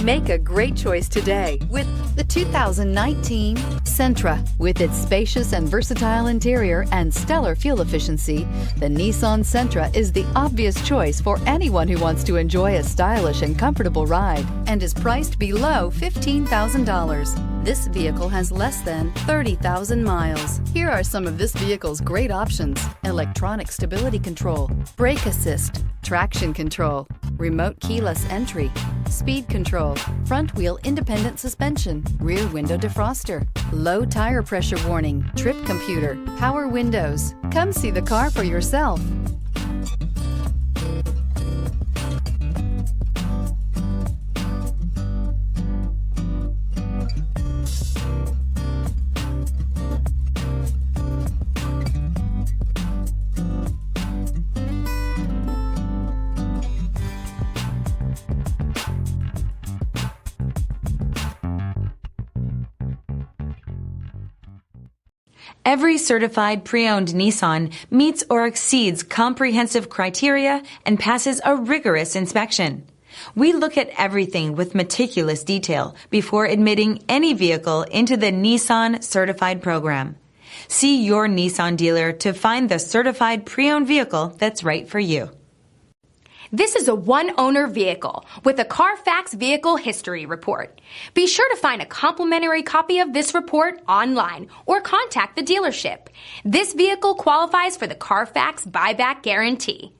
Make a great choice today with the 2019 Sentra. With its spacious and versatile interior and stellar fuel efficiency, the Nissan Sentra is the obvious choice for anyone who wants to enjoy a stylish and comfortable ride and is priced below $15,000. This vehicle has less than 30,000 miles. Here are some of this vehicle's great options: electronic stability control, brake assist, traction control, remote keyless entry, speed control, front wheel independent suspension, rear window defroster, low tire pressure warning, trip computer, power windows. Come see the car for yourself. Every certified pre-owned Nissan meets or exceeds comprehensive criteria and passes a rigorous inspection. We look at everything with meticulous detail before admitting any vehicle into the Nissan Certified Program. See your Nissan dealer to find the certified pre-owned vehicle that's right for you. This is a one-owner vehicle with a Carfax Vehicle History Report. Be sure to find a complimentary copy of this report online or contact the dealership. This vehicle qualifies for the Carfax Buyback Guarantee.